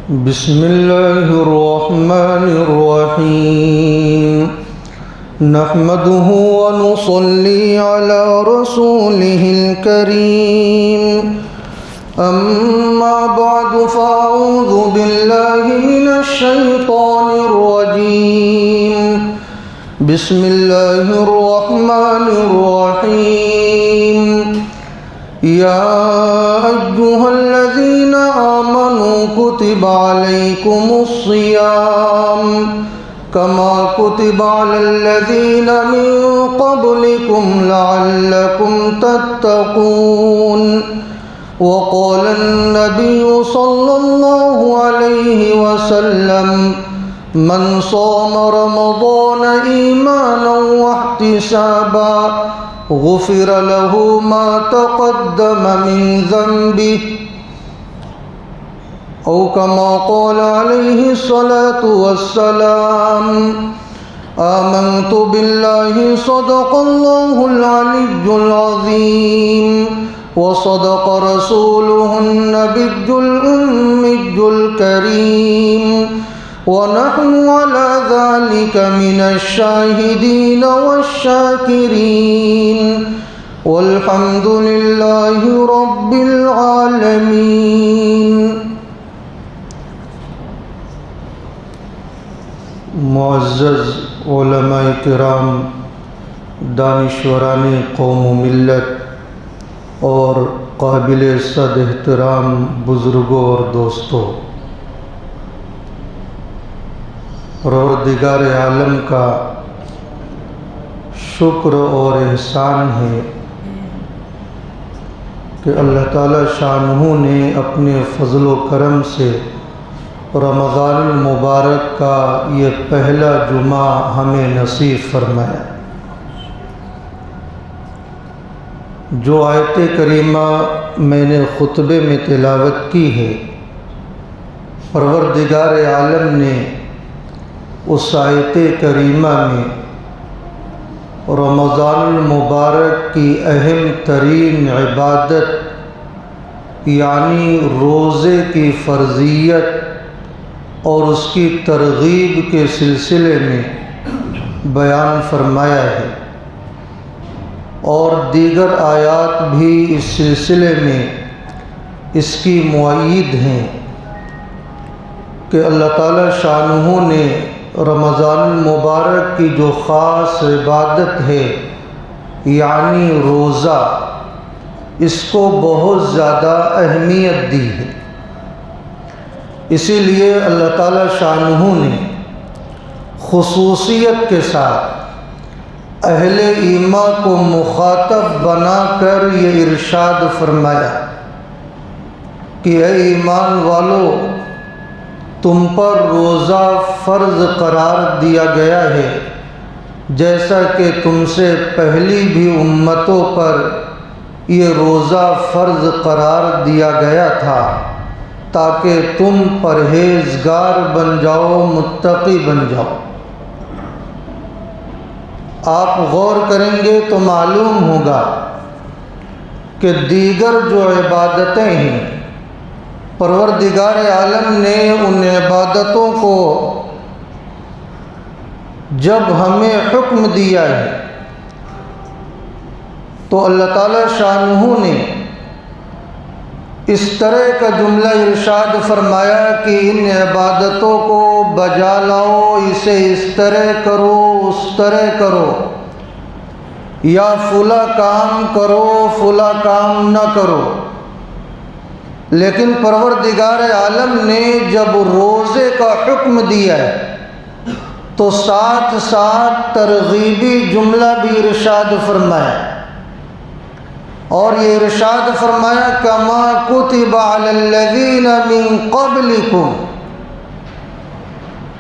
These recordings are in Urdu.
بسم اللہ الرحمن الرحیم نحمده ونصلي على رسوله الكريم اما بعد فاعوذ باللہ من الشیطان الرجیم بسم اللہ الرحمن الرحیم یا ایہا الذین آمنوا كتب عليكم الصيام كما كتب على الذين من قبلكم لعلكم تتقون وقال النبي صلى الله عليه وسلم من صام رمضان إيمانا واحتسابا غفر له ما تقدم من ذنبه او كما قال عليه الصلاة والسلام آمنت بالله صدق الله العلي العظيم وصدق رسوله النبي الأمي الكريم ونحن على ذلك من الشاهدين والشاكرين والحمد لله رب العالمين. معزز علماء کرام، دانشوران قوم و ملت اور قابل صد احترام بزرگوں اور دوستوں، پروردگار عالم کا شکر اور احسان ہے کہ اللہ تعالی شانہ نے اپنے فضل و کرم سے رمضان المبارک کا یہ پہلا جمعہ ہمیں نصیب فرمایا. جو آیت کریمہ میں نے خطبے میں تلاوت کی ہے، پروردگار عالم نے اس آیت کریمہ میں رمضان المبارک کی اہم ترین عبادت یعنی روزے کی فرضیت اور اس کی ترغیب کے سلسلے میں بیان فرمایا ہے، اور دیگر آیات بھی اس سلسلے میں اس کی مؤید ہیں کہ اللہ تعالی شانہ نے رمضان المبارک کی جو خاص عبادت ہے یعنی روزہ، اس کو بہت زیادہ اہمیت دی ہے. اسی لیے اللہ تعالی شانہ نے خصوصیت کے ساتھ اہل ایمان کو مخاطب بنا کر یہ ارشاد فرمایا کہ اے ایمان والو، تم پر روزہ فرض قرار دیا گیا ہے جیسا کہ تم سے پہلی بھی امتوں پر یہ روزہ فرض قرار دیا گیا تھا تاکہ تم پرہیزگار بن جاؤ، متقی بن جاؤ. آپ غور کریں گے تو معلوم ہوگا کہ دیگر جو عبادتیں ہیں، پروردگار عالم نے ان عبادتوں کو جب ہمیں حکم دیا ہے تو اللہ تعالی شانہ نے اس طرح کا جملہ ارشاد فرمایا کہ ان عبادتوں کو بجا لاؤ، اسے اس طرح کرو، اس طرح کرو، یا فلاں کام کرو، فلاں کام نہ کرو. لیکن پروردگار عالم نے جب روزے کا حکم دیا ہے تو ساتھ ساتھ ترغیبی جملہ بھی ارشاد فرمایا، اور یہ ارشاد فرمایا کما کتب علی الذین من قبلکم،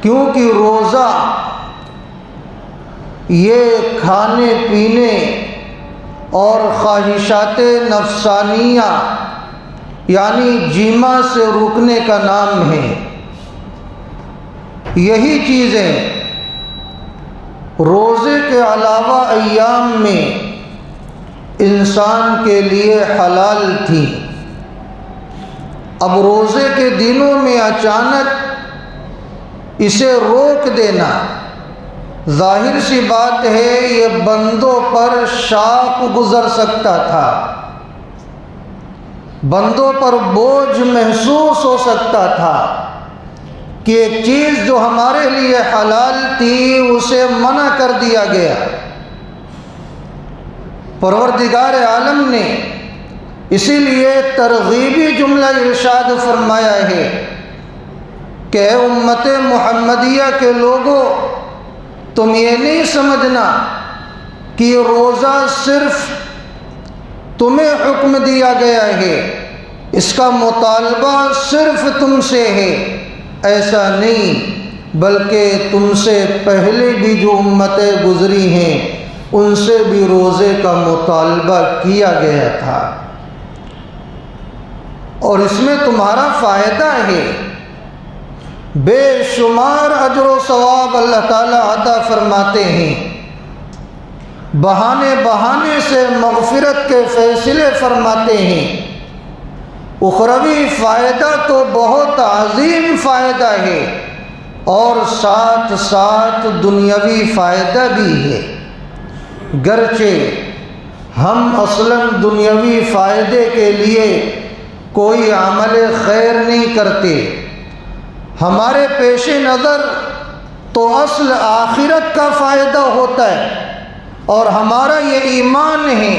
کیونکہ روزہ یہ کھانے پینے اور خواہشات نفسانیہ یعنی جیما سے رکنے کا نام ہے. یہی چیزیں روزے کے علاوہ ایام میں انسان کے لیے حلال تھی، اب روزے کے دنوں میں اچانک اسے روک دینا، ظاہر سی بات ہے یہ بندوں پر شاق گزر سکتا تھا، بندوں پر بوجھ محسوس ہو سکتا تھا کہ ایک چیز جو ہمارے لیے حلال تھی اسے منع کر دیا گیا۔ پروردگار عالم نے اسی لیے ترغیبی جملہ ارشاد فرمایا ہے کہ اے امت محمدیہ کے لوگوں، تم یہ نہیں سمجھنا کہ روزہ صرف تمہیں حکم دیا گیا ہے، اس کا مطالبہ صرف تم سے ہے، ایسا نہیں، بلکہ تم سے پہلے بھی جو امتیں گزری ہیں ان سے بھی روزے کا مطالبہ کیا گیا تھا، اور اس میں تمہارا فائدہ ہے، بے شمار اجر و ثواب اللہ تعالیٰ عطا فرماتے ہیں، بہانے بہانے سے مغفرت کے فیصلے فرماتے ہیں، اخروی فائدہ تو بہت عظیم فائدہ ہے اور ساتھ ساتھ دنیاوی فائدہ بھی ہے، گرچہ ہم اصلاً دنیاوی فائدے کے لیے کوئی عمل خیر نہیں کرتے، ہمارے پیش نظر تو اصل آخرت کا فائدہ ہوتا ہے، اور ہمارا یہ ایمان ہے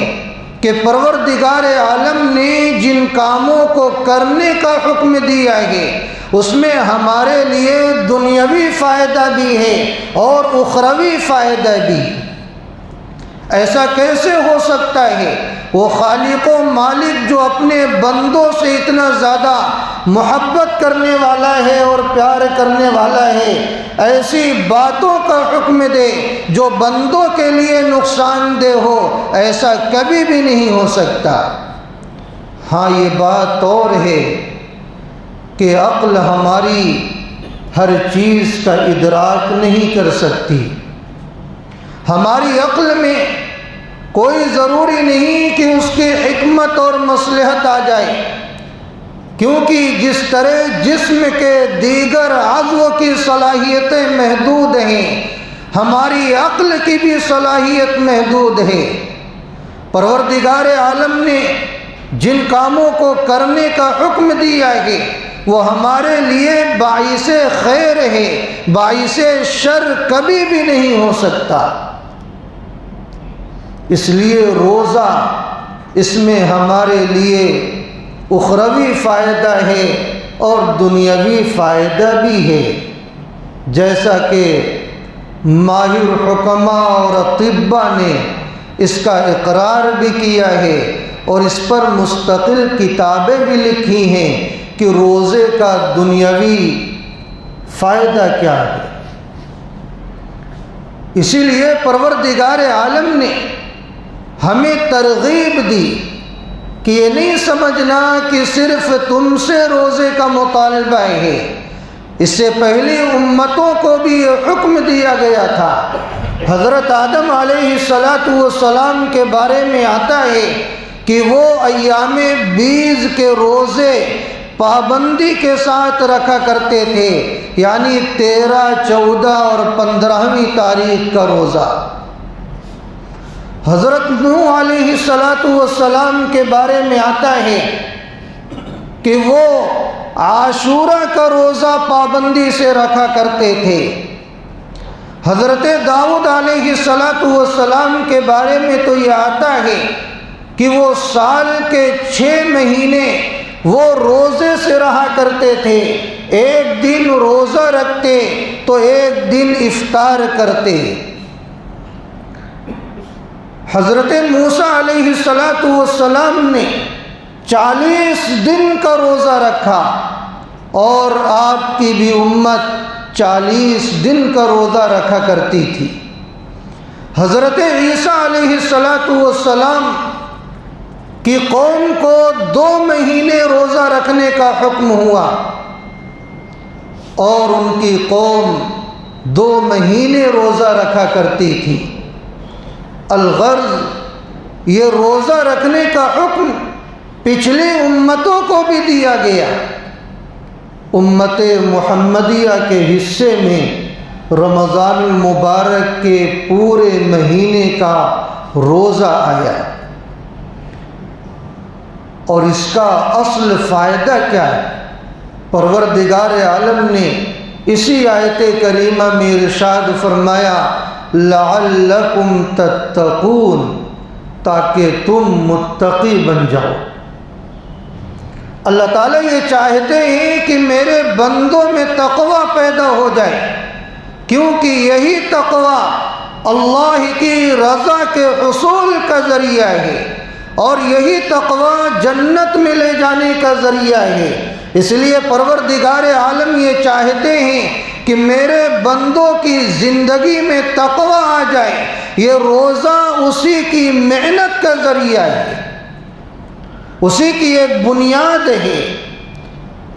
کہ پروردگار عالم نے جن کاموں کو کرنے کا حکم دیا ہے اس میں ہمارے لیے دنیاوی فائدہ بھی ہے اور اخروی فائدہ بھی۔ ایسا کیسے ہو سکتا ہے؟ وہ خالق و مالک جو اپنے بندوں سے اتنا زیادہ محبت کرنے والا ہے اور پیار کرنے والا ہے، ایسی باتوں کا حکم دے جو بندوں کے لیے نقصان دہ ہو، ایسا کبھی بھی نہیں ہو سکتا۔ ہاں یہ بات اور ہے کہ عقل ہماری ہر چیز کا ادراک نہیں کر سکتی، ہماری عقل میں کوئی ضروری نہیں کہ اس کی حکمت اور مصلحت آ جائے، کیونکہ جس طرح جسم کے دیگر اعضوں کی صلاحیتیں محدود ہیں، ہماری عقل کی بھی صلاحیت محدود ہے۔ پروردگار عالم نے جن کاموں کو کرنے کا حکم دیا ہے وہ ہمارے لیے باعث خیر ہے، باعث شر کبھی بھی نہیں ہو سکتا۔ اس لیے روزہ، اس میں ہمارے لیے اخروی فائدہ ہے اور دنیاوی فائدہ بھی ہے، جیسا کہ ماہر حکماء اور اطباء نے اس کا اقرار بھی کیا ہے اور اس پر مستقل کتابیں بھی لکھی ہیں کہ روزے کا دنیاوی فائدہ کیا ہے۔ اسی لیے پروردگار عالم نے ہمیں ترغیب دی کہ یہ نہیں سمجھنا کہ صرف تم سے روزے کا مطالبہ ہے، اس سے پہلی امتوں کو بھی یہ حکم دیا گیا تھا۔ حضرت آدم علیہ السلام کے بارے میں آتا ہے کہ وہ ایام بیض کے روزے پابندی کے ساتھ رکھا کرتے تھے، یعنی 13، 14 اور 15ویں تاریخ کا روزہ۔ حضرت نوح علیہ السلام کے بارے میں آتا ہے کہ وہ عاشورہ کا روزہ پابندی سے رکھا کرتے تھے۔ حضرت داؤد علیہ السلام کے بارے میں تو یہ آتا ہے کہ وہ سال کے 6 مہینے وہ روزے سے رہا کرتے تھے، ایک دن روزہ رکھتے تو ایک دن افطار کرتے۔ حضرت موسیٰ علیہ السلام نے 40 دن کا روزہ رکھا اور آپ کی بھی امت 40 دن کا روزہ رکھا کرتی تھی۔ حضرت عیسیٰ علیہ السلام کی قوم کو 2 مہینے روزہ رکھنے کا حکم ہوا اور ان کی قوم 2 مہینے روزہ رکھا کرتی تھی۔ الغرض یہ روزہ رکھنے کا حکم پچھلی امتوں کو بھی دیا گیا، امت محمدیہ کے حصے میں رمضان المبارک کے پورے مہینے کا روزہ آیا، اور اس کا اصل فائدہ کیا ہے؟ پروردگار عالم نے اسی آیت کریمہ میں ارشاد فرمایا لعلکم تتقون، تاکہ تم متقی بن جاؤ۔ اللہ تعالیٰ یہ چاہتے ہیں کہ میرے بندوں میں تقوی پیدا ہو جائے، کیونکہ یہی تقوی اللہ کی رضا کے حصول کا ذریعہ ہے، اور یہی تقوی جنت میں لے جانے کا ذریعہ ہے۔ اس لیے پروردگار عالم یہ چاہتے ہیں کہ میرے بندوں کی زندگی میں تقوی آ جائے۔ یہ روزہ اسی کی محنت کا ذریعہ ہے، اسی کی ایک بنیاد ہے۔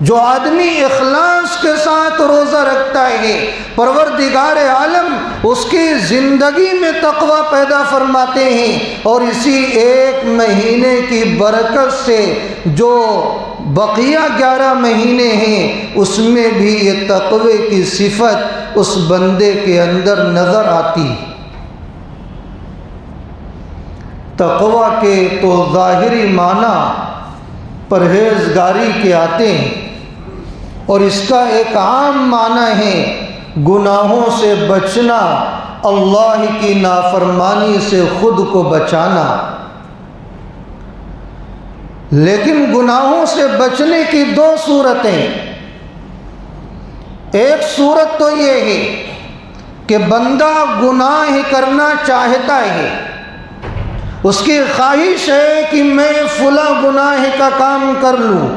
جو آدمی اخلاص کے ساتھ روزہ رکھتا ہے، پروردگار عالم اس کی زندگی میں تقوی پیدا فرماتے ہیں، اور اسی ایک مہینے کی برکت سے جو بقیہ 11 مہینے ہیں اس میں بھی یہ تقوی کی صفت اس بندے کے اندر نظر آتی ہے۔ تقوی کے تو ظاہری معنی پرہیزگاری کے آتے ہیں، اور اس کا ایک عام معنی ہے گناہوں سے بچنا، اللہ کی نافرمانی سے خود کو بچانا۔ لیکن گناہوں سے بچنے کی 2 صورتیں، ایک صورت تو یہ ہے کہ بندہ گناہ کرنا چاہتا ہے، اس کی خواہش ہے کہ میں فلاں گناہ کا کام کر لوں،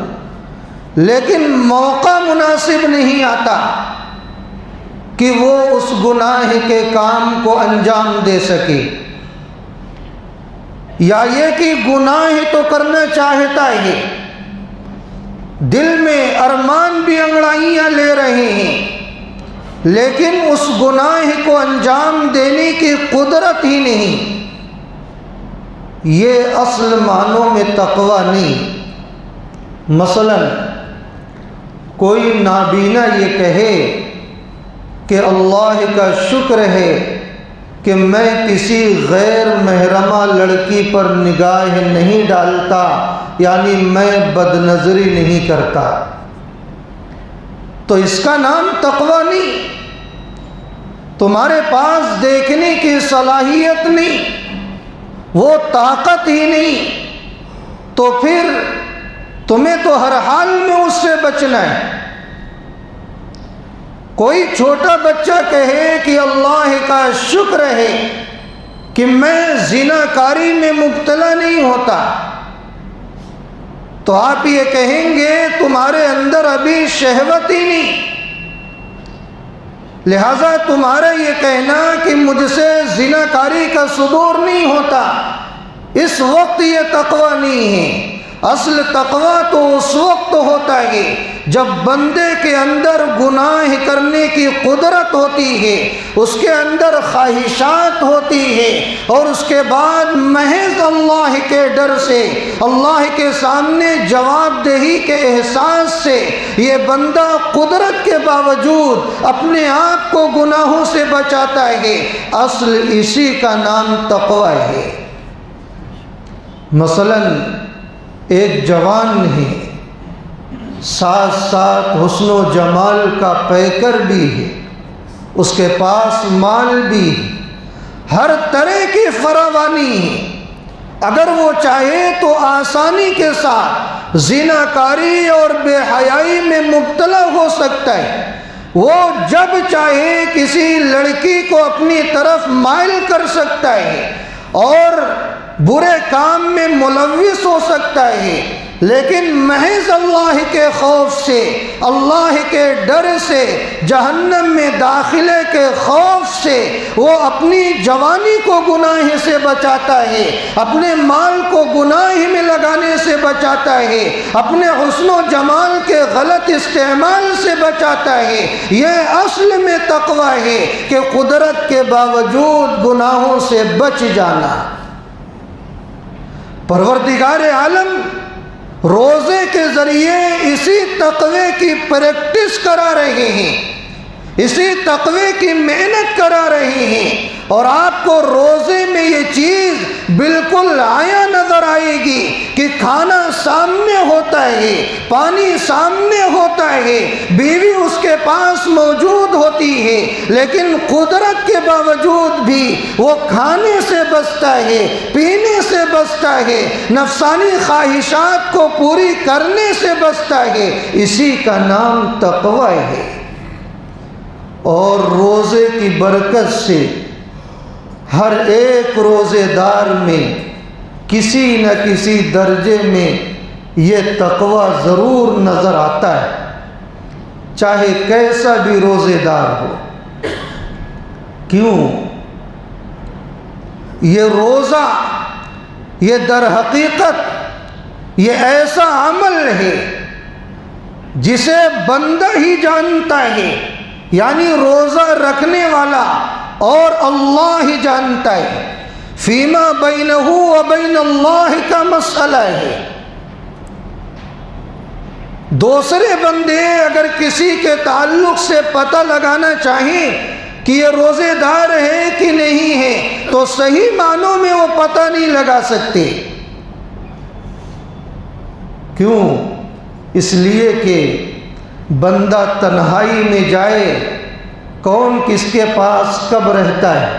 لیکن موقع مناسب نہیں آتا کہ وہ اس گناہ کے کام کو انجام دے سکے، یا یہ کہ گناہ تو کرنا چاہتا ہے، دل میں ارمان بھی انگڑائیاں لے رہے ہیں، لیکن اس گناہ کو انجام دینے کی قدرت ہی نہیں۔ یہ اصل معنوں میں تقوی نہیں۔ مثلا کوئی نابینا یہ کہے کہ اللہ کا شکر ہے کہ میں کسی غیر محرمہ لڑکی پر نگاہ نہیں ڈالتا، یعنی میں بد نظری نہیں کرتا، تو اس کا نام تقوی نہیں۔ تمہارے پاس دیکھنے کی صلاحیت نہیں، وہ طاقت ہی نہیں، تو پھر تمہیں تو ہر حال میں اس سے بچنا ہے۔ کوئی چھوٹا بچہ کہے کہ اللہ کا شکر ہے کہ میں زنا کاری میں مبتلا نہیں ہوتا، تو آپ یہ کہیں گے تمہارے اندر ابھی شہوت ہی نہیں، لہذا تمہارا یہ کہنا کہ مجھ سے زنا کاری کا صدور نہیں ہوتا، اس وقت یہ تقوی نہیں ہے۔ اصل تقوی تو اس وقت ہوتا ہے جب بندے کے اندر گناہ کرنے کی قدرت ہوتی ہے، اس کے اندر خواہشات ہوتی ہے، اور اس کے بعد محض اللہ کے ڈر سے، اللہ کے سامنے جواب دہی کے احساس سے یہ بندہ قدرت کے باوجود اپنے آپ کو گناہوں سے بچاتا ہے۔ اصل اسی کا نام تقوی ہے۔ مثلا ایک جوان ہے، ساتھ ساتھ حسن و جمال کا پیکر بھی ہے، اس کے پاس مال بھی ہے، ہر طرح کی فراوانی ہے، اگر وہ چاہے تو آسانی کے ساتھ زنا کاری اور بے حیائی میں مبتلا ہو سکتا ہے، وہ جب چاہے کسی لڑکی کو اپنی طرف مائل کر سکتا ہے اور برے کام میں ملوث ہو سکتا ہے، لیکن محض اللہ کے خوف سے، اللہ کے ڈر سے، جہنم میں داخلے کے خوف سے وہ اپنی جوانی کو گناہ سے بچاتا ہے، اپنے مال کو گناہ میں لگانے سے بچاتا ہے، اپنے حسن و جمال کے غلط استعمال سے بچاتا ہے۔ یہ اصل میں تقوی ہے کہ قدرت کے باوجود گناہوں سے بچ جانا۔ پروردگار عالم روزے کے ذریعے اسی تقوی کی پریکٹس کرا رہے ہیں، اسی تقوی کی محنت کرا رہے ہیں، اور آپ کو روزے میں یہ چیز بالکل آیا نظر آئے گی کہ کھانا سامنے ہوتا ہے، پانی سامنے ہوتا ہے، بیوی اس کے پاس موجود ہوتی ہے، لیکن قدرت کے باوجود بھی وہ کھانے سے بچتا ہے، پینے سے بچتا ہے، نفسانی خواہشات کو پوری کرنے سے بچتا ہے۔ اسی کا نام تقوی ہے۔ اور روزے کی برکت سے ہر ایک روزے دار میں کسی نہ کسی درجے میں یہ تقوی ضرور نظر آتا ہے، چاہے کیسا بھی روزے دار ہو۔ کیوں؟ یہ روزہ، یہ در حقیقت یہ ایسا عمل ہے جسے بندہ ہی جانتا ہے، یعنی روزہ رکھنے والا اور اللہ ہی جانتا ہے۔ فیما بینہ و بین اللہ کا مسئلہ ہے۔ دوسرے بندے اگر کسی کے تعلق سے پتہ لگانا چاہیں کہ یہ روزے دار ہے کہ نہیں ہے تو صحیح معنوں میں وہ پتہ نہیں لگا سکتے۔ کیوں؟ اس لیے کہ بندہ تنہائی میں جائے، کون کس کے پاس کب رہتا ہے،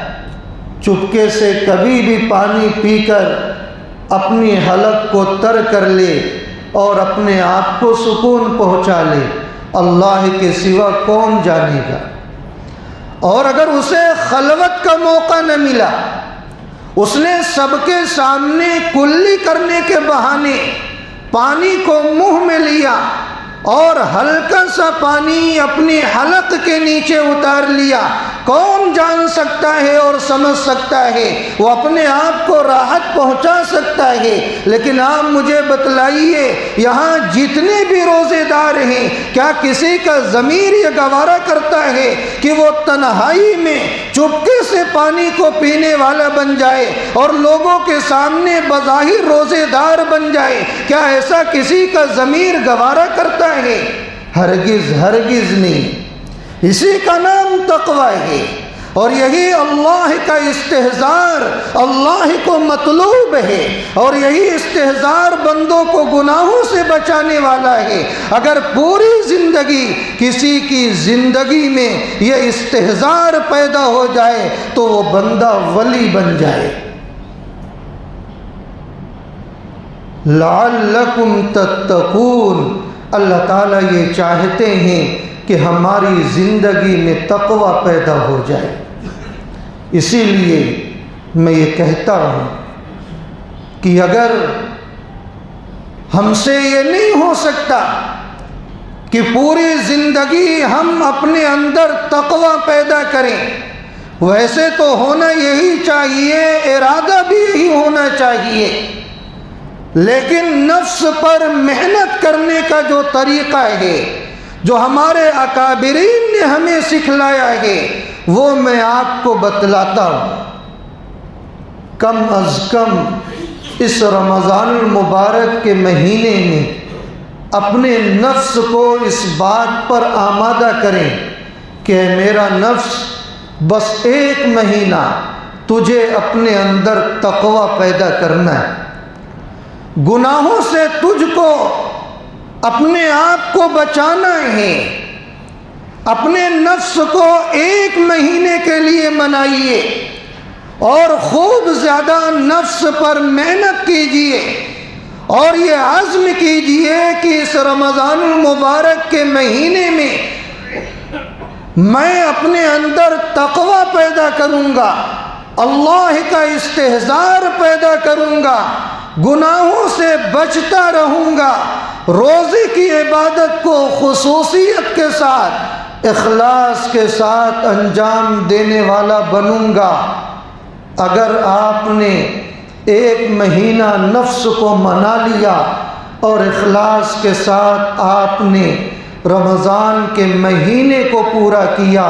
چپکے سے کبھی بھی پانی پی کر اپنی حلق کو تر کر لے اور اپنے آپ کو سکون پہنچا لے، اللہ کے سوا کون جانے گا۔ اور اگر اسے خلوت کا موقع نہ ملا، اس نے سب کے سامنے کلی کرنے کے بہانے پانی کو منہ میں لیا اور ہلکا سا پانی اپنی حلق کے نیچے اتار لیا، کون جان سکتا ہے اور سمجھ سکتا ہے، وہ اپنے آپ کو راحت پہنچا سکتا ہے۔ لیکن آپ مجھے بتلائیے، یہاں جتنے بھی روزے دار ہیں، کیا کسی کا ضمیر یہ گوارا کرتا ہے کہ وہ تنہائی میں چپکے سے پانی کو پینے والا بن جائے اور لوگوں کے سامنے بظاہر روزے دار بن جائے؟ کیا ایسا کسی کا ضمیر گوارا کرتا ہے؟ ہرگز ہرگز نہیں۔ اسی کا نام تقوی ہے، اور یہی اللہ کا استحضار اللہ کو مطلوب ہے، اور یہی استحضار بندوں کو گناہوں سے بچانے والا ہے۔ اگر پوری زندگی کسی کی زندگی میں یہ استحضار پیدا ہو جائے تو وہ بندہ ولی بن جائے۔ لعلکم تتقون، اللہ تعالیٰ یہ چاہتے ہیں کہ ہماری زندگی میں تقوی پیدا ہو جائے۔ اسی لیے میں یہ کہتا ہوں کہ اگر ہم سے یہ نہیں ہو سکتا کہ پوری زندگی ہم اپنے اندر تقوی پیدا کریں، ویسے تو ہونا یہی چاہیے، ارادہ بھی یہی ہونا چاہیے، لیکن نفس پر محنت کرنے کا جو طریقہ ہے، جو ہمارے اکابرین نے ہمیں سکھلایا ہے، وہ میں آپ کو بتلاتا ہوں۔ کم از کم اس رمضان المبارک کے مہینے میں اپنے نفس کو اس بات پر آمادہ کریں کہ میرا نفس، بس ایک مہینہ تجھے اپنے اندر تقوی پیدا کرنا ہے، گناہوں سے تجھ کو اپنے آپ کو بچانا ہے۔ اپنے نفس کو ایک مہینے کے لیے منائیے اور خوب زیادہ نفس پر محنت کیجیے، اور یہ عزم کیجیے کہ اس رمضان المبارک کے مہینے میں میں اپنے اندر تقوی پیدا کروں گا، اللہ کا استحضار پیدا کروں گا، گناہوں سے بچتا رہوں گا، روزے کی عبادت کو خصوصیت کے ساتھ، اخلاص کے ساتھ انجام دینے والا بنوں گا۔ اگر آپ نے ایک مہینہ نفس کو منا لیا اور اخلاص کے ساتھ آپ نے رمضان کے مہینے کو پورا کیا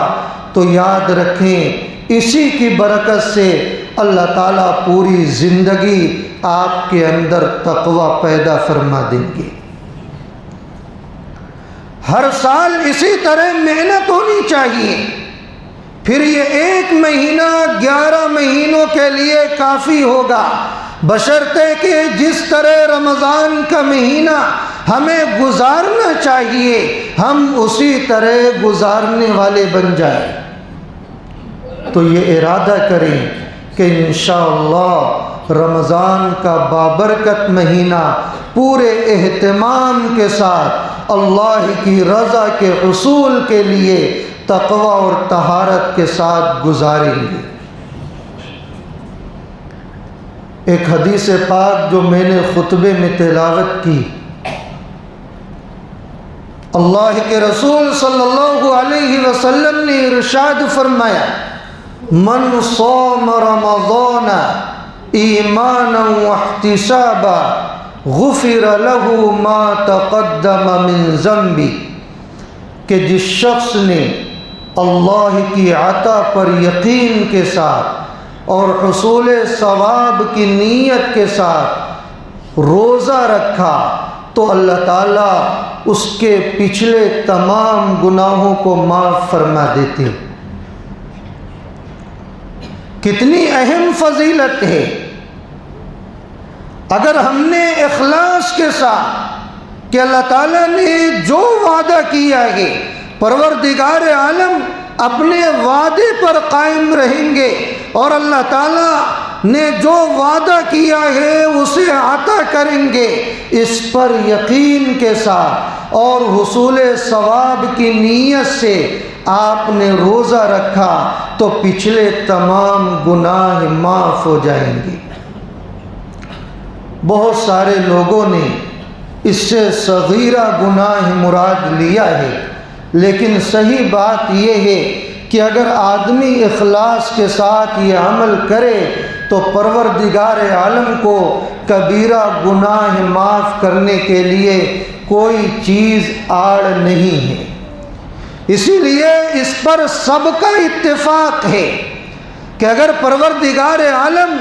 تو یاد رکھیں اسی کی برکت سے اللہ تعالیٰ پوری زندگی آپ کے اندر تقوی پیدا فرما دیں گے۔ ہر سال اسی طرح محنت ہونی چاہیے، پھر یہ 1 مہینہ 11 مہینوں کے لیے کافی ہوگا، بشرطے کہ جس طرح رمضان کا مہینہ ہمیں گزارنا چاہیے ہم اسی طرح گزارنے والے بن جائیں۔ تو یہ ارادہ کریں کہ انشاءاللہ رمضان کا بابرکت مہینہ پورے اہتمام کے ساتھ اللہ کی رضا کے حصول کے لیے تقوی اور طہارت کے ساتھ گزاریں گے۔ ایک حدیث پاک جو میں نے خطبے میں تلاوت کی، اللہ کے رسول صلی اللہ علیہ وسلم نے ارشاد فرمایا، من صام رمضان ایمانا واحتسابا غفر له ما تقدم من ذنبی، کہ جس شخص نے اللہ کی عطا پر یقین کے ساتھ اور حصول ثواب کی نیت کے ساتھ روزہ رکھا تو اللہ تعالیٰ اس کے پچھلے تمام گناہوں کو معاف فرما دیتے ہیں۔ کتنی اہم فضیلت ہے۔ اگر ہم نے اخلاص کے ساتھ کہ اللہ تعالیٰ نے جو وعدہ کیا ہے، پروردگار عالم اپنے وعدے پر قائم رہیں گے اور اللہ تعالیٰ نے جو وعدہ کیا ہے اسے عطا کریں گے، اس پر یقین کے ساتھ اور حصول ثواب کی نیت سے آپ نے روزہ رکھا تو پچھلے تمام گناہ معاف ہو جائیں گے۔ بہت سارے لوگوں نے اس سے صغیرہ گناہ مراد لیا ہے، لیکن صحیح بات یہ ہے کہ اگر آدمی اخلاص کے ساتھ یہ عمل کرے تو پروردگار عالم کو کبیرہ گناہ معاف کرنے کے لیے کوئی چیز آڑ نہیں ہے۔ اسی لیے اس پر سب کا اتفاق ہے کہ اگر پروردگار عالم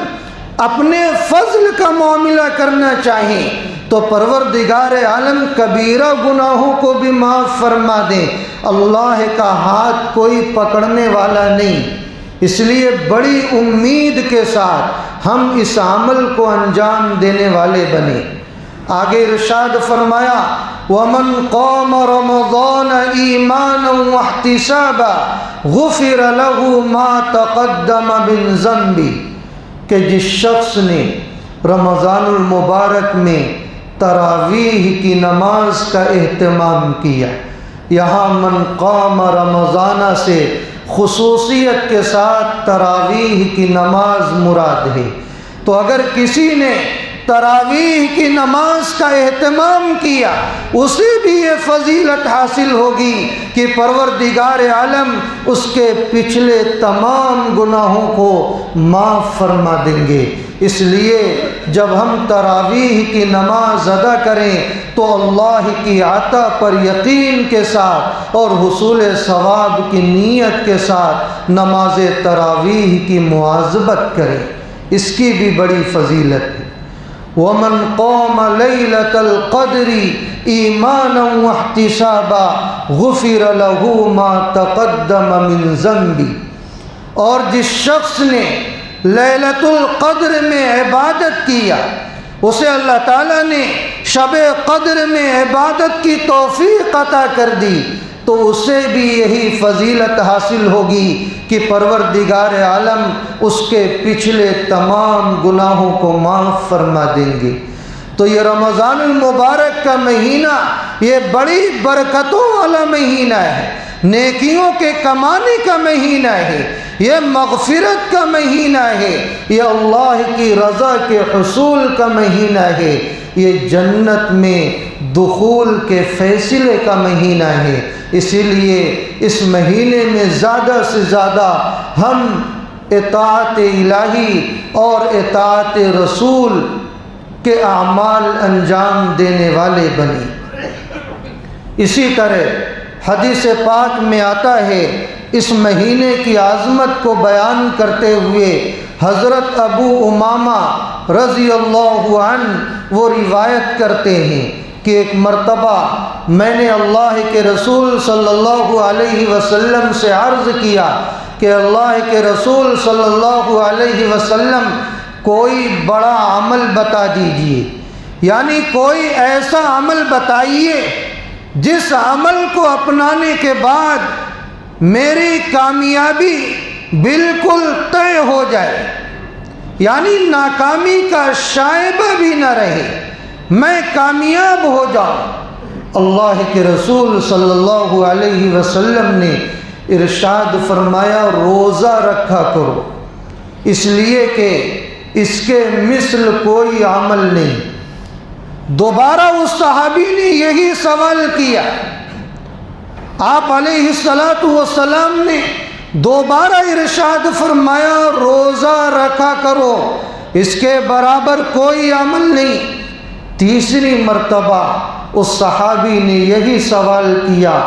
اپنے فضل کا معاملہ کرنا چاہیں تو پروردگار عالم کبیرہ گناہوں کو بھی معاف فرما دیں۔ اللہ کا ہاتھ کوئی پکڑنے والا نہیں، اس لیے بڑی امید کے ساتھ ہم اس عمل کو انجام دینے والے بنے۔ آگے ارشاد فرمایا، وَمَنْ قَامَ رَمَضَانَ ایمانا واحتسابا غفر له ما تقدم من ذنبی، کہ جس شخص نے رمضان المبارک میں تراویح کی نماز کا اہتمام کیا، یہاں من قام رمضان سے خصوصیت کے ساتھ تراویح کی نماز مراد ہے۔ تو اگر کسی نے تراویح کی نماز کا اہتمام کیا اسے بھی یہ فضیلت حاصل ہوگی کہ پروردگار عالم اس کے پچھلے تمام گناہوں کو معاف فرما دیں گے۔ اس لیے جب ہم تراویح کی نماز ادا کریں تو اللہ کی عطا پر یقین کے ساتھ اور حصول ثواب کی نیت کے ساتھ نماز تراویح کی مواظبت کریں، اس کی بھی بڑی فضیلت ہے۔ وَمَنْ قَامَ لَيْلَةَ الْقَدْرِ ایمانا واحتسابا غفر له ما تقدم من ذنبی، اور جس شخص نے لیلۃ القدر میں عبادت کیا اسے اللہ تعالیٰ نے شب قدر میں عبادت کی توفیق عطا کر دی تو اسے بھی یہی فضیلت حاصل ہوگی کہ پروردگار عالم اس کے پچھلے تمام گناہوں کو معاف فرما دیں گے۔ تو یہ رمضان المبارک کا مہینہ یہ بڑی برکتوں والا مہینہ ہے، نیکیوں کے کمانے کا مہینہ ہے، یہ مغفرت کا مہینہ ہے، یہ اللہ کی رضا کے حصول کا مہینہ ہے، یہ جنت میں دخول کے فیصلے کا مہینہ ہے۔ اسی لیے اس مہینے میں زیادہ سے زیادہ ہم اطاعت الہی اور اطاعت رسول کے اعمال انجام دینے والے بنے۔ اسی طرح حدیث پاک میں آتا ہے، اس مہینے کی عظمت کو بیان کرتے ہوئے حضرت ابو امامہ رضی اللہ عنہ وہ روایت کرتے ہیں کہ ایک مرتبہ میں نے اللہ کے رسول صلی اللہ علیہ وسلم سے عرض کیا کہ اللہ کے رسول صلی اللہ علیہ وسلم کوئی بڑا عمل بتا دیجئے، یعنی کوئی ایسا عمل بتائیے جس عمل کو اپنانے کے بعد میری کامیابی بالکل طے ہو جائے، یعنی ناکامی کا شائبہ بھی نہ رہے، میں کامیاب ہو جاؤں۔ اللہ کے رسول صلی اللہ علیہ وسلم نے ارشاد فرمایا روزہ رکھا کرو، اس لیے کہ اس کے مثل کوئی عمل نہیں۔ دوبارہ اس صحابی نے یہی سوال کیا، آپ علیہ السلام نے دوبارہ ارشاد فرمایا روزہ رکھا کرو، اس کے برابر کوئی عمل نہیں۔ تیسری مرتبہ اس صحابی نے یہی سوال کیا،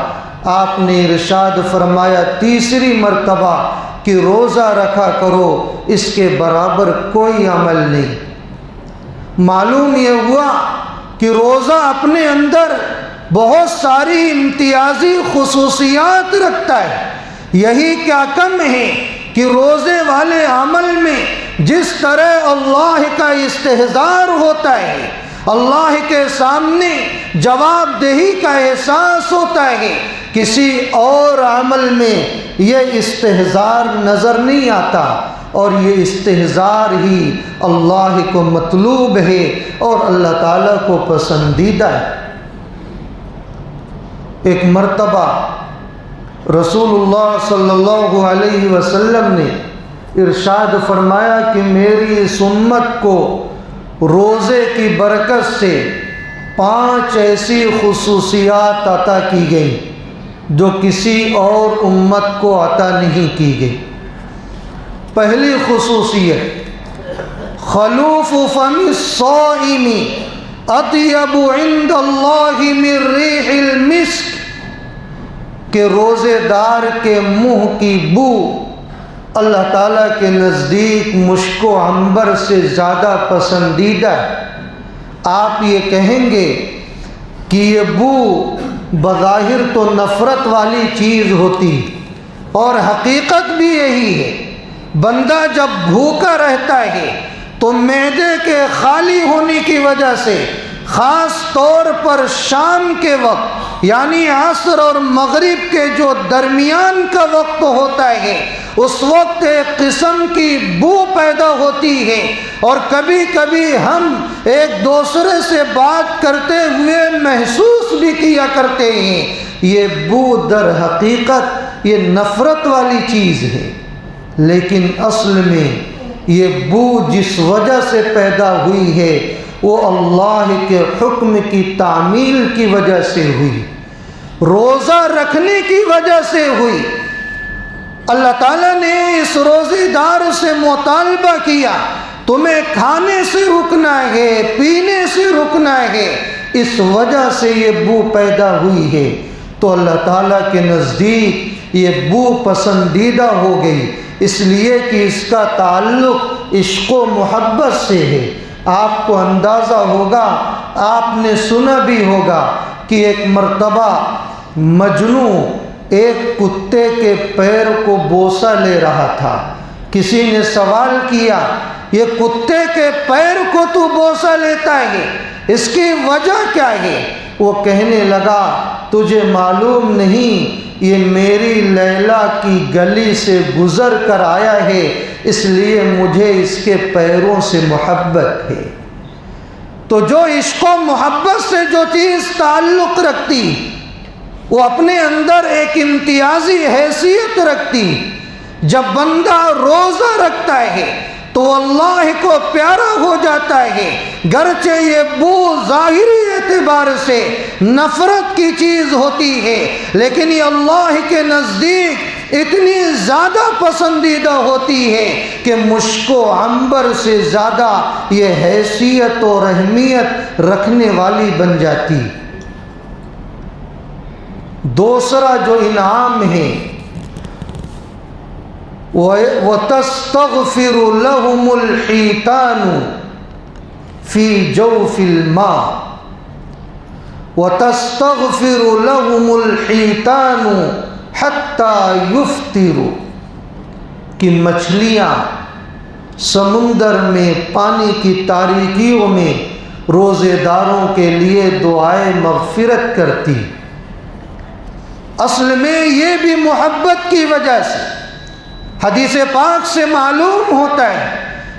آپ نے ارشاد فرمایا تیسری مرتبہ کہ روزہ رکھا کرو، اس کے برابر کوئی عمل نہیں۔ معلوم یہ ہوا کہ روزہ اپنے اندر بہت ساری امتیازی خصوصیات رکھتا ہے۔ یہی کیا کم ہے کہ روزے والے عمل میں جس طرح اللہ کا استحضار ہوتا ہے، اللہ کے سامنے جواب دہی کا احساس ہوتا ہے، کسی اور عمل میں یہ استحضار نظر نہیں آتا، اور یہ استحضار ہی اللہ کو مطلوب ہے اور اللہ تعالیٰ کو پسندیدہ ہے۔ ایک مرتبہ رسول اللہ صلی اللہ علیہ وسلم نے ارشاد فرمایا کہ میری اس امت کو روزے کی برکت سے 5 ایسی خصوصیات عطا کی گئی جو کسی اور امت کو عطا نہیں کی گئی۔ پہلی خصوصیت خلوف فم الصائم اطیب عند اللہ من ریح المسک، کہ روزے دار کے منہ کی بو اللہ تعالیٰ کے نزدیک مشک و عنبر سے زیادہ پسندیدہ ہے۔ آپ یہ کہیں گے کہ یہ بو بظاہر تو نفرت والی چیز ہوتی، اور حقیقت بھی یہی ہے۔ بندہ جب بھوکا رہتا ہے تو معدے کے خالی ہونے کی وجہ سے، خاص طور پر شام کے وقت یعنی عصر اور مغرب کے جو درمیان کا وقت ہوتا ہے، اس وقت ایک قسم کی بو پیدا ہوتی ہے، اور کبھی کبھی ہم ایک دوسرے سے بات کرتے ہوئے محسوس بھی کیا کرتے ہیں۔ یہ بو در حقیقت یہ نفرت والی چیز ہے، لیکن اصل میں یہ بو جس وجہ سے پیدا ہوئی ہے وہ اللہ کے حکم کی تعمیل کی وجہ سے ہوئی، روزہ رکھنے کی وجہ سے ہوئی۔ اللہ تعالیٰ نے اس روزے دار سے مطالبہ کیا، تمہیں کھانے سے رکنا ہے، پینے سے رکنا ہے، اس وجہ سے یہ بو پیدا ہوئی ہے، تو اللہ تعالیٰ کے نزدیک یہ بو پسندیدہ ہو گئی، اس لیے کہ اس کا تعلق عشق و محبت سے ہے۔ آپ کو اندازہ ہوگا، آپ نے سنا بھی ہوگا کہ ایک مرتبہ مجنو ایک کتے کے پیر کو بوسہ لے رہا تھا۔ کسی نے سوال کیا، یہ کتے کے پیر کو تو بوسہ لیتا ہے، اس کی وجہ کیا ہے؟ وہ کہنے لگا تجھے معلوم نہیں، یہ میری لیلا کی گلی سے گزر کر آیا ہے، اس لیے مجھے اس کے پیروں سے محبت ہے۔ تو جو عشق و محبت سے جو چیز تعلق رکھتی وہ اپنے اندر ایک امتیازی حیثیت رکھتی۔ جب بندہ روزہ رکھتا ہے تو اللہ کو پیارا ہو جاتا ہے، گرچہ یہ بو ظاہری اعتبار سے نفرت کی چیز ہوتی ہے، لیکن یہ اللہ کے نزدیک اتنی زیادہ پسندیدہ ہوتی ہے کہ مشک و عنبر سے زیادہ یہ حیثیت اور اہمیت رکھنے والی بن جاتی۔ دوسرا جو انعام ہے وَتَسْتَغْفِرُ لَهُمُ الْحِيتَانُ فِي جَوْفِ الْمَاءِ وَتَسْتَغْفِرُ لَهُمُ الْحِيتَانُ حَتَّى يُفْطِرُوا، کہ مچھلیاں سمندر میں پانی کی تاریکیوں میں روزے داروں کے لیے دعائے مغفرت کرتی۔ اصل میں یہ بھی محبت کی وجہ سے، حدیث پاک سے معلوم ہوتا ہے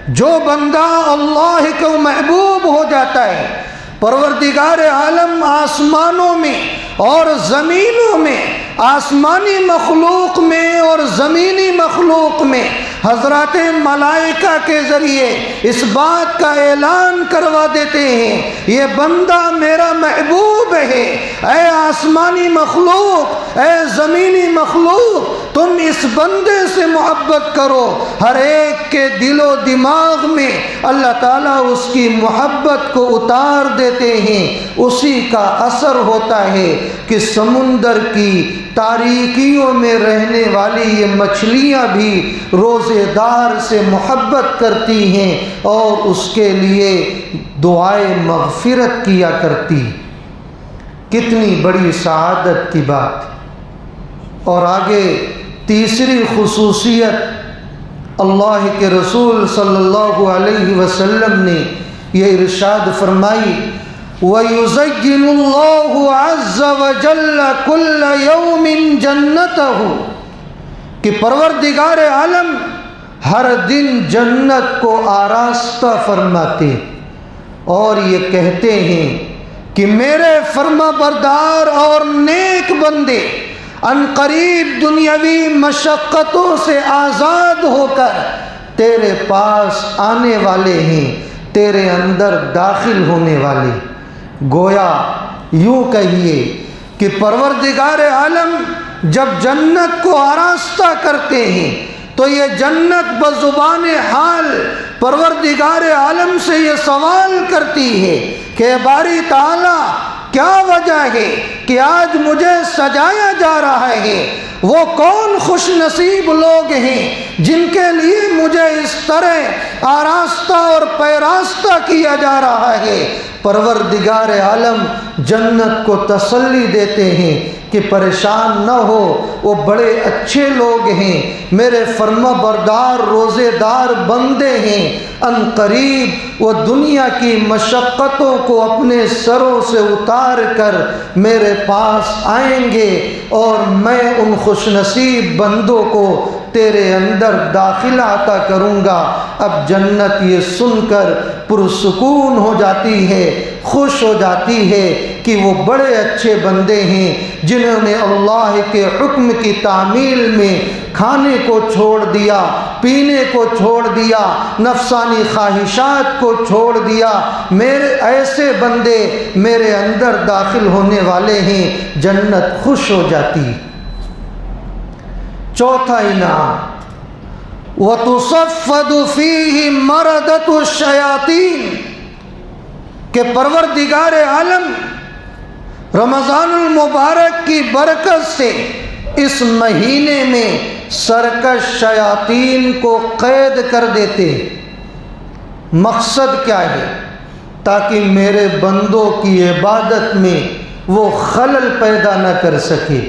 جو بندہ اللہ کو محبوب ہو جاتا ہے، پروردگار عالم آسمانوں میں اور زمینوں میں، آسمانی مخلوق میں اور زمینی مخلوق میں حضرات ملائکہ کے ذریعے اس بات کا اعلان کروا دیتے ہیں یہ بندہ میرا محبوب ہے۔ اے آسمانی مخلوق، اے زمینی مخلوق، تم اس بندے سے محبت کرو۔ ہر ایک کے دل و دماغ میں اللہ تعالیٰ اس کی محبت کو اتار دیتے ہیں۔ اسی کا اثر ہوتا ہے کہ سمندر کی تاریکیوں میں رہنے والی یہ مچھلیاں بھی روزے دار سے محبت کرتی ہیں اور اس کے لیے دعائے مغفرت کیا کرتی۔ کتنی بڑی سعادت کی بات۔ اور آگے تیسری خصوصیت اللہ کے رسول صلی اللہ علیہ وسلم نے یہ ارشاد فرمائی، وَيُزَيِّنُ اللَّهُ عَزَّ وَجَلَّ كُلَّ يَوْمٍ جَنَّتَهُ، کہ پروردگار عالم ہر دن جنت کو آراستہ فرماتے اور یہ کہتے ہیں کہ میرے فرما بردار اور نیک بندے ان قریب دنیاوی مشقتوں سے آزاد ہو کر تیرے پاس آنے والے ہیں، تیرے اندر داخل ہونے والے۔ گویا یوں کہیے کہ پروردگار عالم جب جنت کو آراستہ کرتے ہیں تو یہ جنت بزبان حال پروردگار عالم سے یہ سوال کرتی ہے کہ باری تعالیٰ کیا وجہ ہے کہ آج مجھے سجایا جا رہا ہے؟ وہ کون خوش نصیب لوگ ہیں جن کے لیے مجھے اس طرح آراستہ اور پیراستہ کیا جا رہا ہے؟ پروردگار عالم جنت کو تسلی دیتے ہیں کہ پریشان نہ ہو، وہ بڑے اچھے لوگ ہیں، میرے فرما بردار روزے دار بندے ہیں، ان قریب وہ دنیا کی مشقتوں کو اپنے سروں سے اتار کر میرے پاس آئیں گے اور میں ان خوش نصیب بندوں کو تیرے اندر داخلہ عطا کروں گا۔ اب جنت یہ سن کر پرسکون ہو جاتی ہے، خوش ہو جاتی ہے کہ وہ بڑے اچھے بندے ہیں جنہوں نے اللہ کے حکم کی تعمیل میں کھانے کو چھوڑ دیا، پینے کو چھوڑ دیا، نفسانی خواہشات کو چھوڑ دیا۔ میرے ایسے بندے میرے اندر داخل ہونے والے ہیں، جنت خوش ہو جاتی۔ چوتھا انعام، وَتُصَفَّدُ فِيهِ مَرَدَةُ الشَّيَاطِينِ، کہ پروردگار عالم رمضان المبارک کی برکت سے اس مہینے میں سرکش شیاطین کو قید کر دیتے۔ مقصد کیا ہے؟ تاکہ میرے بندوں کی عبادت میں وہ خلل پیدا نہ کر سکے۔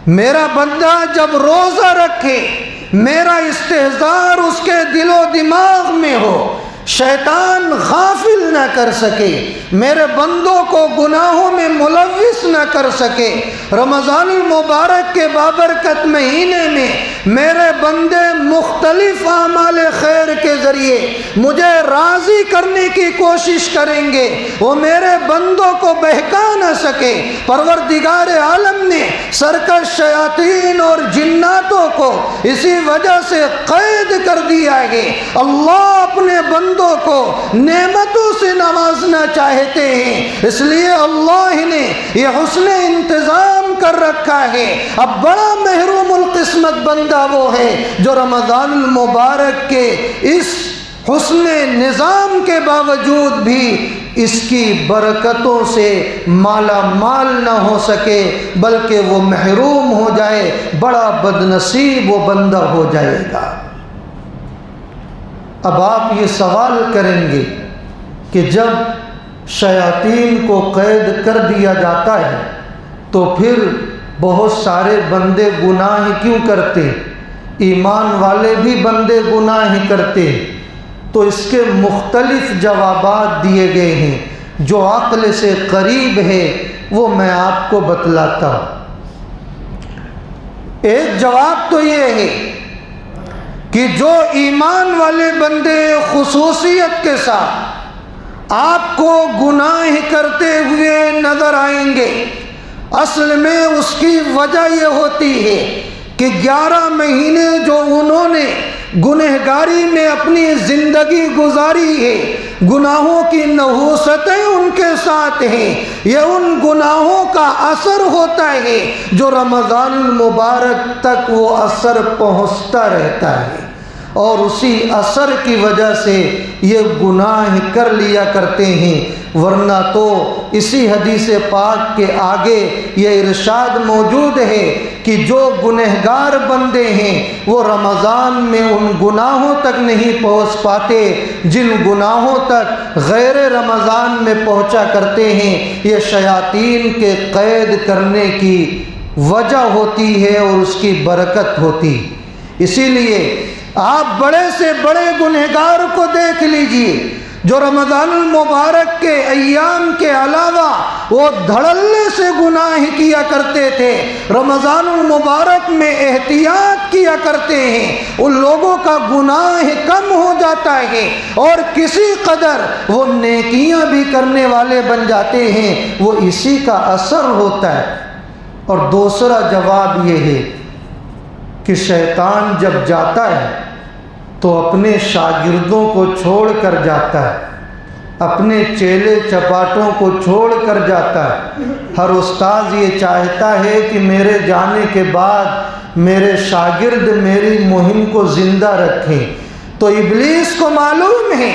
میرا بندہ جب روزہ رکھے، میرا استحضار اس کے دل و دماغ میں ہو، شیطان غافل نہ کر سکے، میرے بندوں کو گناہوں میں ملوث نہ کر سکے۔ رمضان المبارک کے بابرکت مہینے میں میرے بندے مختلف اعمال خیر کے ذریعے مجھے راضی کرنے کی کوشش کریں گے، وہ میرے بندوں کو بہکا نہ سکے۔ پروردگار عالم نے سرکش شیاطین اور جناتوں کو اسی وجہ سے قید کر دیا ہے۔ اللہ اپنے بندوں کو نعمتوں سے نوازنا چاہتے ہیں، اس لیے اللہ نے یہ حسن انتظام کر رکھا ہے۔ اب بڑا محروم القسمت بندہ وہ ہے جو رمضان المبارک کے اس حسن نظام کے باوجود بھی اس کی برکتوں سے مالا مال نہ ہو سکے بلکہ وہ محروم ہو جائے، بڑا بدنصیب وہ بندہ ہو جائے گا۔ اب آپ یہ سوال کریں گے کہ جب شیاطین کو قید کر دیا جاتا ہے تو پھر بہت سارے بندے گناہ کیوں کرتے؟ ایمان والے بھی بندے گناہ کرتے؟ تو اس کے مختلف جوابات دیے گئے ہیں، جو عقل سے قریب ہے وہ میں آپ کو بتلاتا ہوں۔ ایک جواب تو یہ ہے کہ جو ایمان والے بندے خصوصیت کے ساتھ آپ کو گناہ کرتے ہوئے نظر آئیں گے، اصل میں اس کی وجہ یہ ہوتی ہے کہ 11 مہینے جو انہوں نے گنہگاری میں اپنی زندگی گزاری ہے، گناہوں کی نحوستیں ان کے ساتھ ہیں، یہ ان گناہوں کا اثر ہوتا ہے جو رمضان المبارک تک وہ اثر پہنچتا رہتا ہے، اور اسی اثر کی وجہ سے یہ گناہ کر لیا کرتے ہیں۔ ورنہ تو اسی حدیث پاک کے آگے یہ ارشاد موجود ہے کہ جو گنہگار بندے ہیں وہ رمضان میں ان گناہوں تک نہیں پہنچ پاتے جن گناہوں تک غیر رمضان میں پہنچا کرتے ہیں۔ یہ شیاطین کے قید کرنے کی وجہ ہوتی ہے اور اس کی برکت ہوتی۔ اسی لیے آپ بڑے سے بڑے گنہگار کو دیکھ لیجئے جو رمضان المبارک کے ایام کے علاوہ وہ دھڑلے سے گناہ کیا کرتے تھے، رمضان المبارک میں احتیاط کیا کرتے ہیں، ان لوگوں کا گناہ کم ہو جاتا ہے اور کسی قدر وہ نیکیاں بھی کرنے والے بن جاتے ہیں، وہ اسی کا اثر ہوتا ہے۔ اور دوسرا جواب یہ ہے کہ شیطان جب جاتا ہے تو اپنے شاگردوں کو چھوڑ کر جاتا ہے، اپنے چیلے چپاٹوں کو چھوڑ کر جاتا ہے۔ ہر استاذ یہ چاہتا ہے کہ میرے جانے کے بعد میرے شاگرد میری مہم کو زندہ رکھیں، تو ابلیس کو معلوم ہے،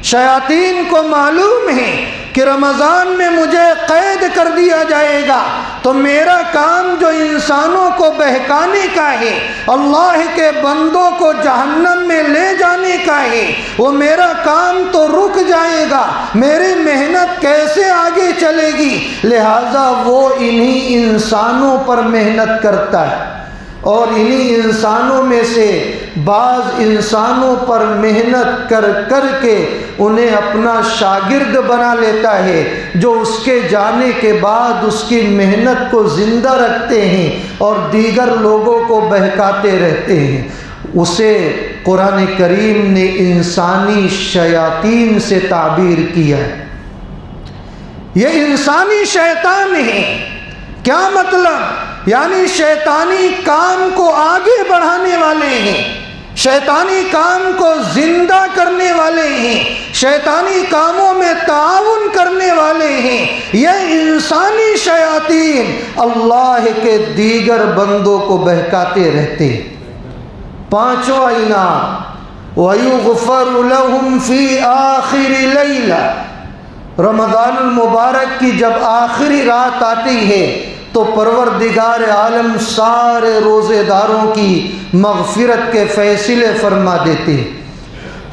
شیاطین کو معلوم ہے کہ رمضان میں مجھے قید کر دیا جائے گا، تو میرا کام جو انسانوں کو بہکانے کا ہے، اللہ کے بندوں کو جہنم میں لے جانے کا ہے، وہ میرا کام تو رک جائے گا، میری محنت کیسے آگے چلے گی؟ لہذا وہ انہی انسانوں پر محنت کرتا ہے، اور انہی انسانوں میں سے بعض انسانوں پر محنت کر کر کے انہیں اپنا شاگرد بنا لیتا ہے، جو اس کے جانے کے بعد اس کی محنت کو زندہ رکھتے ہیں اور دیگر لوگوں کو بہکاتے رہتے ہیں۔ اسے قرآن کریم نے انسانی شیاطین سے تعبیر کیا ہے۔ یہ انسانی شیطان ہے۔ کیا مطلب؟ یعنی شیطانی کام کو آگے بڑھانے والے ہیں، شیطانی کام کو زندہ کرنے والے ہیں، شیطانی کاموں میں تعاون کرنے والے ہیں۔ یہ انسانی شیاطین اللہ کے دیگر بندوں کو بہکاتے رہتے۔ پانچواں انعام وَيُغْفَرُ لَهُمْ فِي آخِرِ لَيْلَةٍ، رمضان المبارک کی جب آخری رات آتی ہے تو پروردگار عالم سارے روزے داروں کی مغفرت کے فیصلے فرما دیتے۔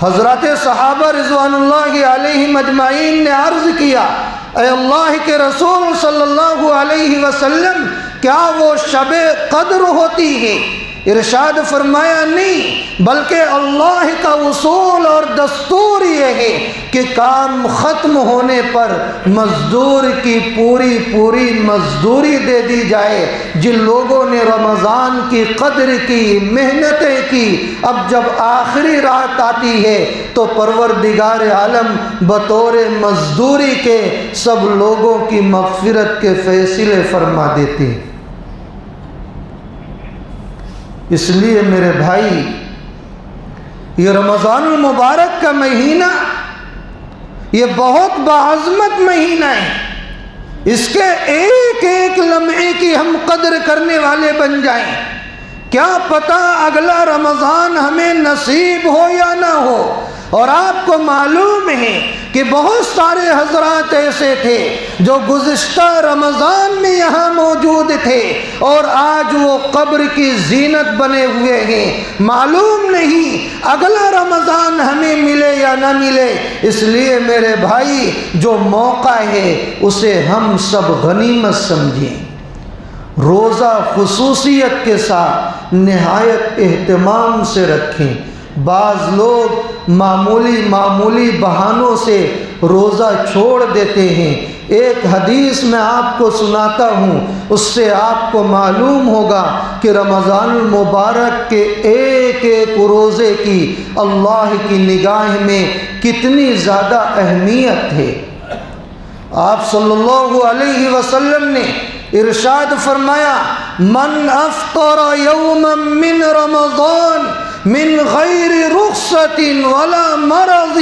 حضرات صحابہ رضوان اللہ علیہم اجمعین نے عرض کیا، اے اللہ کے رسول صلی اللہ علیہ وسلم، کیا وہ شب قدر ہوتی ہے؟ ارشاد فرمایا نہیں، بلکہ اللہ کا اصول اور دستور یہ ہے کہ کام ختم ہونے پر مزدور کی پوری پوری مزدوری دے دی جائے۔ جن لوگوں نے رمضان کی قدر کی، محنتیں کی، اب جب آخری رات آتی ہے تو پروردگار عالم بطور مزدوری کے سب لوگوں کی مغفرت کے فیصلے فرما دیتے ہیں۔ اس لیے میرے بھائی، یہ رمضان المبارک کا مہینہ یہ بہت باعظمت مہینہ ہے، اس کے ایک ایک لمحے کی ہم قدر کرنے والے بن جائیں۔ کیا پتہ اگلا رمضان ہمیں نصیب ہو یا نہ ہو۔ اور آپ کو معلوم ہے کہ کہ بہت سارے حضرات ایسے تھے جو گزشتہ رمضان میں یہاں موجود تھے اور آج وہ قبر کی زینت بنے ہوئے ہیں، معلوم نہیں اگلا رمضان ہمیں ملے یا نہ ملے۔ اس لیے میرے بھائی جو موقع ہے اسے ہم سب غنیمت سمجھیں، روزہ خصوصیت کے ساتھ نہایت اہتمام سے رکھیں۔ بعض لوگ معمولی بہانوں سے روزہ چھوڑ دیتے ہیں۔ ایک حدیث میں آپ کو سناتا ہوں، اس سے آپ کو معلوم ہوگا کہ رمضان المبارک کے ایک ایک روزے کی اللہ کی نگاہ میں کتنی زیادہ اہمیت ہے۔ آپ صلی اللہ علیہ وسلم نے ارشاد فرمایا، من افطر یوما من رمضان من غیر رخصت ولا مرض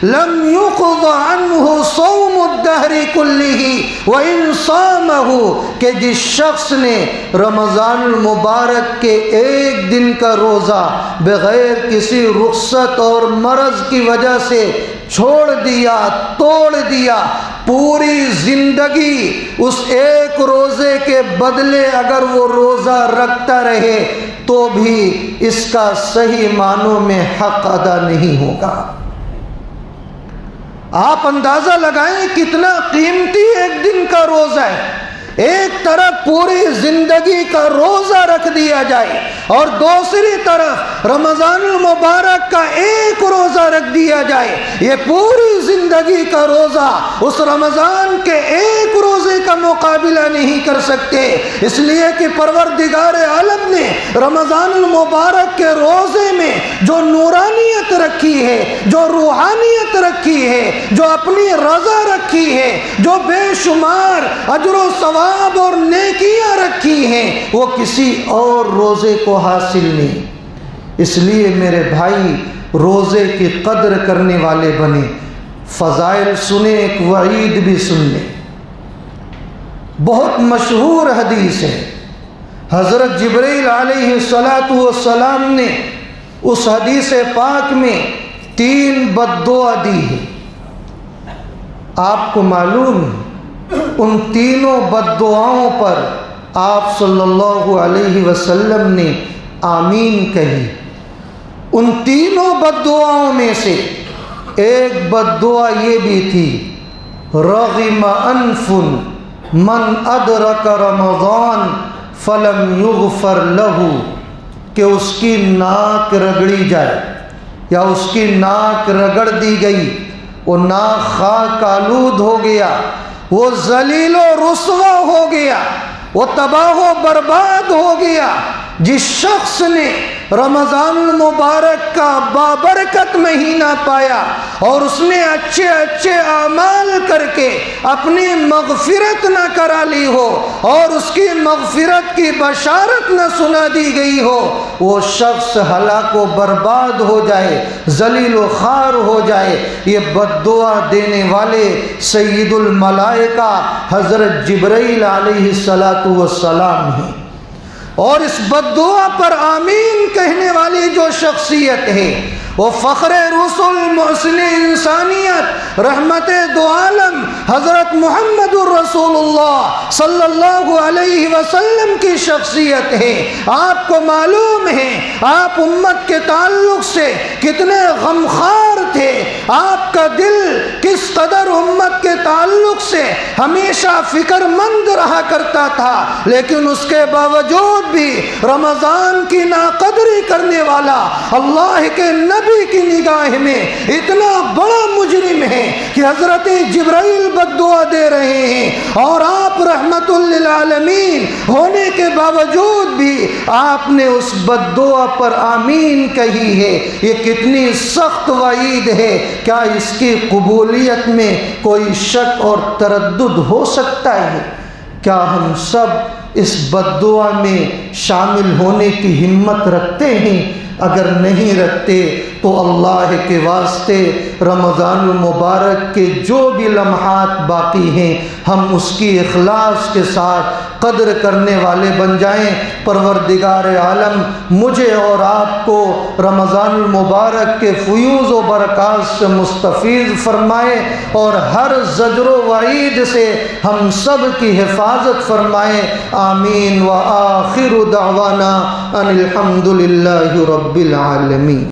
لم يقض عنه صوم الدہر کلہ وان صامہ، کہ جس شخص نے رمضان المبارک کے ایک دن کا روزہ بغیر کسی رخصت اور مرض کی وجہ سے چھوڑ دیا، توڑ دیا، پوری زندگی اس ایک روزے کے بدلے اگر وہ روزہ رکھتا رہے تو بھی اس کا صحیح معنوں میں حق ادا نہیں ہوگا۔ آپ اندازہ لگائیں کتنا قیمتی ایک دن کا روزہ ہے۔ ایک طرف پوری زندگی کا روزہ رکھ دیا جائے اور دوسری طرف رمضان المبارک کا ایک روزہ رکھ دیا جائے، یہ پوری زندگی کا روزہ اس رمضان کے ایک روزے کا مقابلہ نہیں کر سکتے، اس لیے کہ پروردگار عالم نے رمضان المبارک کے روزے میں جو نورانیت رکھی ہے، جو روحانیت رکھی ہے، جو اپنی رضا رکھی ہے، جو بے شمار اجر و ثواب اور نیکیاں رکھی ہیں، وہ کسی اور روزے کو حاصل نہیں۔ اس لیے میرے بھائی روزے کی قدر کرنے والے بنے، فضائل سنیں، ایک وعید بھی سن لیں۔ بہت مشہور حدیث ہے، حضرت جبرائیل علیہ السلام نے اس حدیث پاک میں 3 بد دعا دی ہے۔ آپ کو معلوم ہے ان تینوں بد دعاؤں پر آپ صلی اللہ علیہ وسلم نے آمین کہی۔ ان تینوں بد دعاؤں میں سے ایک بد دعا یہ بھی تھی، رغم انف من ادرک رمضان فلم یغفر لہ، کہ اس کی ناک رگڑی جائے یا اس کی ناک رگڑ دی گئی، وہ ناک خاک آلود ہو گیا، وہ ذلیل و رسوا ہو گیا، وہ تباہ و برباد ہو گیا۔ جس شخص نے رمضان المبارک کا بابرکت مہینہ پایا اور اس نے اچھے اچھے اعمال کر کے اپنی مغفرت نہ کرا لی ہو اور اس کی مغفرت کی بشارت نہ سنا دی گئی ہو، وہ شخص ہلاک و برباد ہو جائے، ذلیل و خوار ہو جائے۔ یہ بد دعا دینے والے سید الملائکہ حضرت جبرائیل علیہ السلام ہیں، اور اس بد دعا پر آمین کہنے والی جو شخصیت ہے وہ فخر رسول محسن انسانیت رحمت دو عالم حضرت محمد الرسول اللہ صلی اللہ علیہ وسلم کی شخصیت ہے۔ آپ کو معلوم ہے آپ امت کے تعلق سے کتنے غمخوار تھے، آپ کا دل کس قدر امت کے تعلق سے ہمیشہ فکر مند رہا کرتا تھا، لیکن اس کے باوجود بھی رمضان کی ناقدری کرنے والا اللہ کے نبی کی نگاہ میں اتنا بڑا مجرم ہے کہ حضرت جبرائیل بد دعا دے رہے ہیں، اور آپ رحمت للعالمین ہونے کے باوجود بھی آپ نے اس بد دعا پر آمین کہی ہے۔ یہ کتنی سخت وعید ہے، کیا اس کی قبولیت میں کوئی شک اور تردد ہو سکتا ہے؟ کیا ہم سب اس بد دعا میں شامل ہونے کی ہمت رکھتے ہیں؟ اگر نہیں رکھتے تو اللہ کے واسطے رمضان المبارک کے جو بھی لمحات باقی ہیں ہم اس کی اخلاص کے ساتھ قدر کرنے والے بن جائیں۔ پروردگار عالم مجھے اور آپ کو رمضان المبارک کے فیوز و برکات سے مستفیض فرمائے اور ہر زجر و وعید سے ہم سب کی حفاظت فرمائے، آمین۔ وآخر دعوانا ان الحمد للہ رب العالمین۔